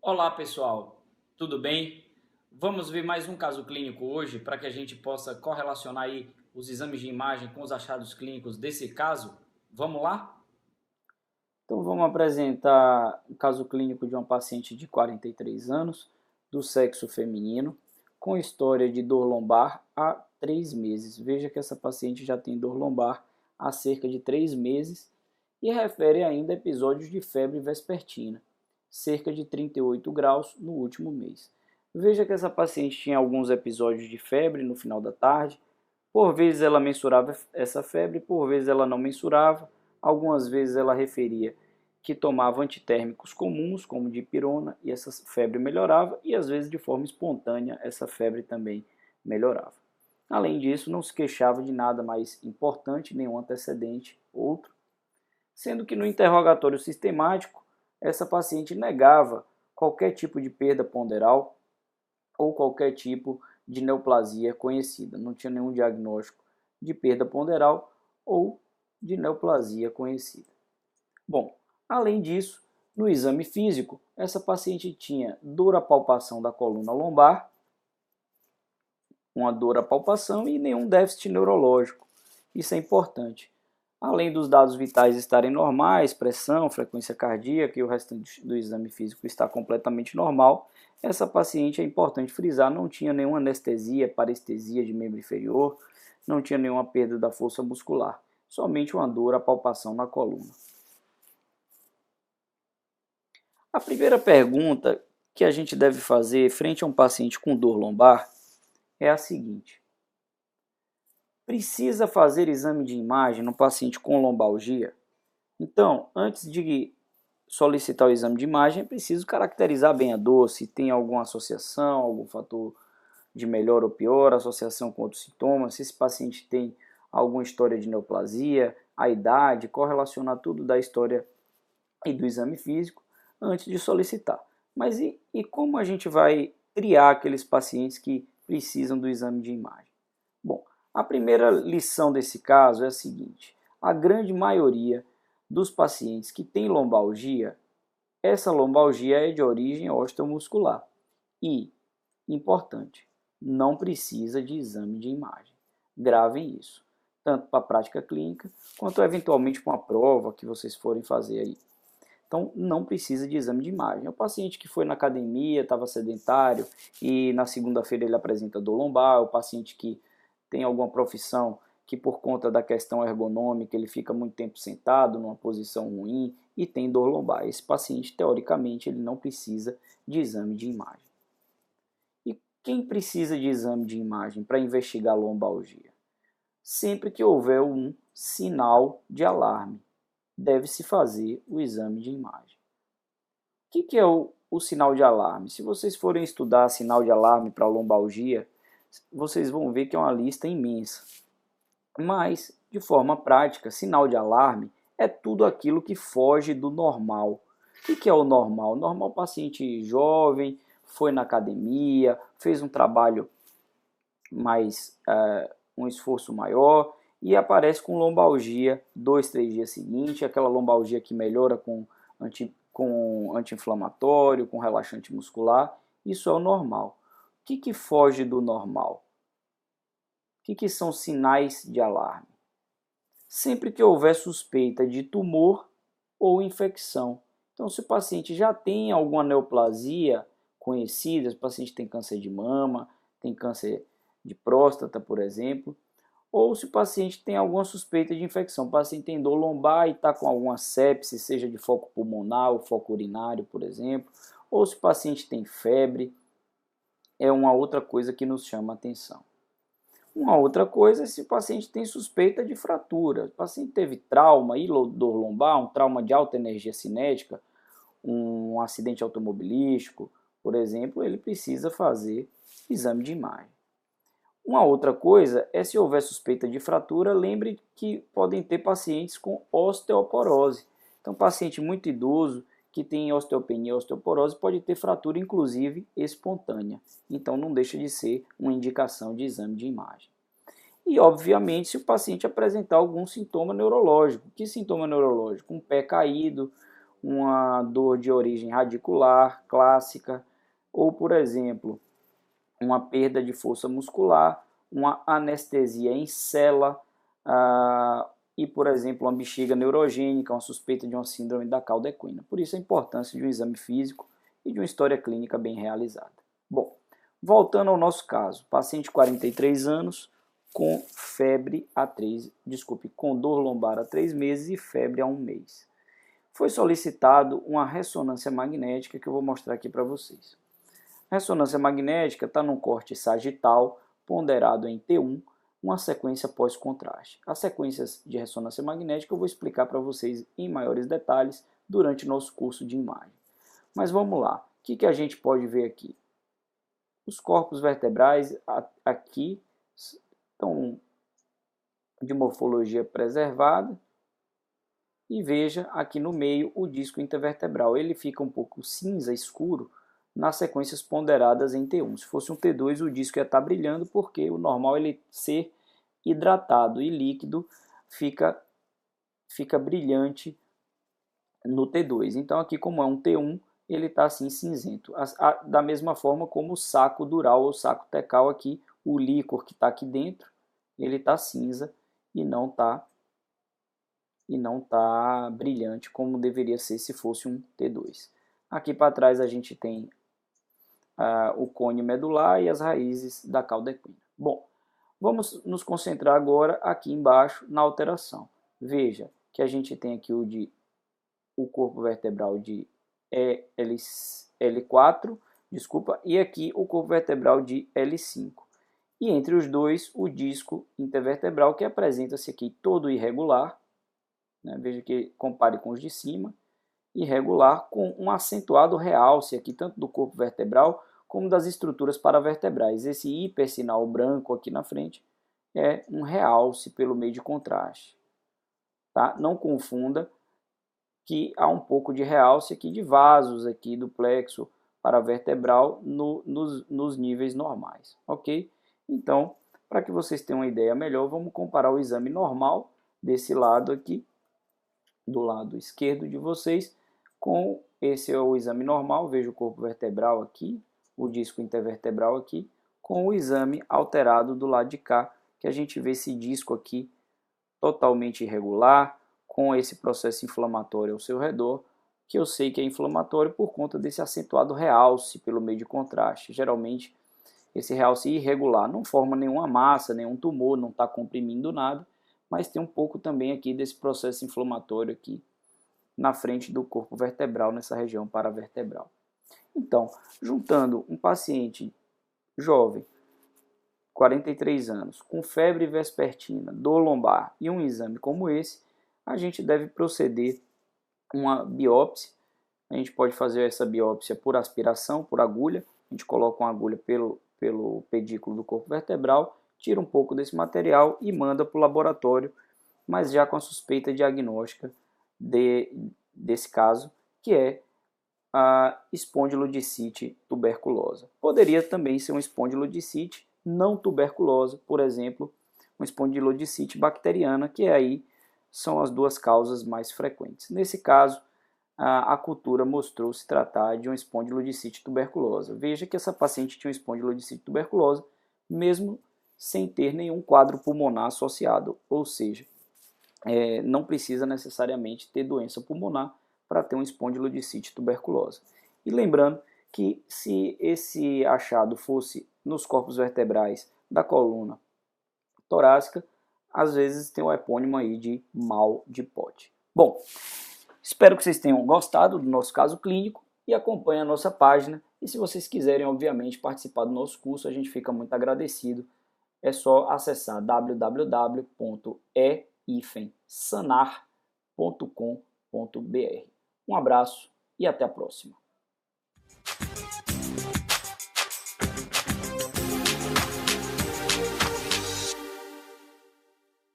Olá pessoal, tudo bem? Vamos ver mais um caso clínico hoje para que a gente possa correlacionar aí os exames de imagem com os achados clínicos desse caso? Vamos lá? Então vamos apresentar um caso clínico de uma paciente de 43 anos, do sexo feminino, com história de dor lombar há 3 meses. Veja que essa paciente já tem dor lombar há cerca de 3 meses e refere ainda episódios de febre vespertina, cerca de 38 graus no último mês. Veja que essa paciente tinha alguns episódios de febre no final da tarde. Por vezes ela mensurava essa febre, por vezes ela não mensurava. Algumas vezes ela referia que tomava antitérmicos comuns, como dipirona, e essa febre melhorava, e às vezes de forma espontânea essa febre também melhorava. Além disso, não se queixava de nada mais importante, nenhum antecedente outro, sendo que no interrogatório sistemático, essa paciente negava qualquer tipo de perda ponderal ou qualquer tipo de neoplasia conhecida. Não tinha nenhum diagnóstico de perda ponderal ou de neoplasia conhecida. Bom, além disso, no exame físico, essa paciente tinha dor à palpação da coluna lombar, uma dor à palpação e nenhum déficit neurológico. Isso é importante. Além dos dados vitais estarem normais, pressão, frequência cardíaca e o restante do exame físico está completamente normal, essa paciente, é importante frisar, não tinha nenhuma anestesia, parestesia de membro inferior, não tinha nenhuma perda da força muscular, somente uma dor à palpação na coluna. A primeira pergunta que a gente deve fazer frente a um paciente com dor lombar é a seguinte: precisa fazer exame de imagem no paciente com lombalgia? Então, antes de solicitar o exame de imagem, é preciso caracterizar bem a dor, se tem alguma associação, algum fator de melhor ou pior, associação com outros sintomas, se esse paciente tem alguma história de neoplasia, a idade, correlacionar tudo da história e do exame físico antes de solicitar. Mas e como a gente vai triar aqueles pacientes que precisam do exame de imagem? Bom, a primeira lição desse caso é a seguinte: a grande maioria dos pacientes que têm lombalgia, essa lombalgia é de origem osteomuscular e, importante, não precisa de exame de imagem. Gravem isso, tanto para a prática clínica, quanto eventualmente para uma prova que vocês forem fazer aí. Então, não precisa de exame de imagem. É o paciente que foi na academia, estava sedentário e na segunda-feira ele apresenta dor lombar, o paciente que tem alguma profissão que por conta da questão ergonômica ele fica muito tempo sentado numa posição ruim e tem dor lombar. Esse paciente, teoricamente, ele não precisa de exame de imagem. E quem precisa de exame de imagem para investigar a lombalgia? Sempre que houver um sinal de alarme, deve-se fazer o exame de imagem. O que é o sinal de alarme? Se vocês forem estudar sinal de alarme para lombalgia, vocês vão ver que é uma lista imensa. Mas, de forma prática, sinal de alarme é tudo aquilo que foge do normal. O que é o normal? O normal, paciente jovem, foi na academia, fez um trabalho mais, um esforço maior e aparece com lombalgia 2, 3 dias seguintes, aquela lombalgia que melhora com anti-inflamatório, com relaxante muscular. Isso é o normal. O que foge do normal? O que são sinais de alarme? Sempre que houver suspeita de tumor ou infecção. Então, se o paciente já tem alguma neoplasia conhecida, se o paciente tem câncer de mama, tem câncer de próstata, por exemplo, ou se o paciente tem alguma suspeita de infecção, o paciente tem dor lombar e está com alguma sepse, seja de foco pulmonar ou foco urinário, por exemplo, ou se o paciente tem febre, é uma outra coisa que nos chama a atenção. Uma outra coisa é se o paciente tem suspeita de fratura. O paciente teve trauma e dor lombar, um trauma de alta energia cinética, um acidente automobilístico, por exemplo, ele precisa fazer exame de imagem. Uma outra coisa é se houver suspeita de fratura, lembre que podem ter pacientes com osteoporose. Então, paciente muito idoso que tem osteopenia e osteoporose pode ter fratura, inclusive espontânea. Então, não deixa de ser uma indicação de exame de imagem. E, obviamente, se o paciente apresentar algum sintoma neurológico. Que sintoma neurológico? Um pé caído, uma dor de origem radicular clássica, ou, por exemplo, uma perda de força muscular, uma anestesia em cela, e, por exemplo, uma bexiga neurogênica, uma suspeita de uma síndrome da cauda equina. Por isso a importância de um exame físico e de uma história clínica bem realizada. Bom, voltando ao nosso caso, paciente de 43 anos com febre com dor lombar há 3 meses e febre há 1 mês. Foi solicitado uma ressonância magnética que eu vou mostrar aqui para vocês. A ressonância magnética está num corte sagital, ponderado em T1, uma sequência pós-contraste. As sequências de ressonância magnética eu vou explicar para vocês em maiores detalhes durante nosso curso de imagem. Mas vamos lá, o que a gente pode ver aqui? Os corpos vertebrais aqui estão de morfologia preservada, e veja aqui no meio o disco intervertebral. Ele fica um pouco cinza escuro nas sequências ponderadas em T1. Se fosse um T2, o disco ia estar brilhando, porque o normal é ele ser hidratado e líquido fica brilhante no T2. Então aqui, como é um T1, ele está assim cinzento. Da mesma forma como o saco dural ou saco tecal aqui, o líquor que está aqui dentro, ele está cinza e não está brilhante como deveria ser se fosse um T2. Aqui para trás a gente tem o cone medular e as raízes da cauda equina. Bom, vamos nos concentrar agora aqui embaixo na alteração. Veja que a gente tem aqui o corpo vertebral de L4, e aqui o corpo vertebral de L5. E entre os dois, o disco intervertebral, que apresenta-se aqui todo irregular, né? Veja que compare com os de cima, irregular, com um acentuado realce aqui, tanto do corpo vertebral como das estruturas paravertebrais. Esse hipersinal branco aqui na frente é um realce pelo meio de contraste. Tá? Não confunda que há um pouco de realce aqui de vasos aqui do plexo paravertebral nos níveis normais. Ok? Então, para que vocês tenham uma ideia melhor, vamos comparar o exame normal desse lado aqui, do lado esquerdo de vocês, com esse é o exame normal. Veja o corpo vertebral aqui, o disco intervertebral aqui, com o exame alterado do lado de cá, que a gente vê esse disco aqui totalmente irregular, com esse processo inflamatório ao seu redor, que eu sei que é inflamatório por conta desse acentuado realce pelo meio de contraste. Geralmente, esse realce irregular não forma nenhuma massa, nenhum tumor, não está comprimindo nada, mas tem um pouco também aqui desse processo inflamatório aqui na frente do corpo vertebral, nessa região paravertebral. Então, juntando um paciente jovem, 43 anos, com febre vespertina, dor lombar e um exame como esse, a gente deve proceder uma biópsia. A gente pode fazer essa biópsia por aspiração, por agulha. A gente coloca uma agulha pelo pedículo do corpo vertebral, tira um pouco desse material e manda para o laboratório, mas já com a suspeita diagnóstica desse caso, que é a espondilodicite tuberculosa. Poderia também ser uma espondilodicite não tuberculosa, por exemplo, uma espondilodicite bacteriana, que aí são as duas causas mais frequentes. Nesse caso, a cultura mostrou se tratar de uma espondilodicite tuberculosa. Veja que essa paciente tinha uma espondilodicite tuberculosa, mesmo sem ter nenhum quadro pulmonar associado, ou seja, não precisa necessariamente ter doença pulmonar para ter uma espondilodicite tuberculosa. E lembrando que se esse achado fosse nos corpos vertebrais da coluna torácica, às vezes tem o epônimo aí de mal de Pote. Bom, espero que vocês tenham gostado do nosso caso clínico e acompanhem a nossa página. E se vocês quiserem, obviamente, participar do nosso curso, a gente fica muito agradecido. É só acessar www.sanar.com.br. Um abraço e até a próxima.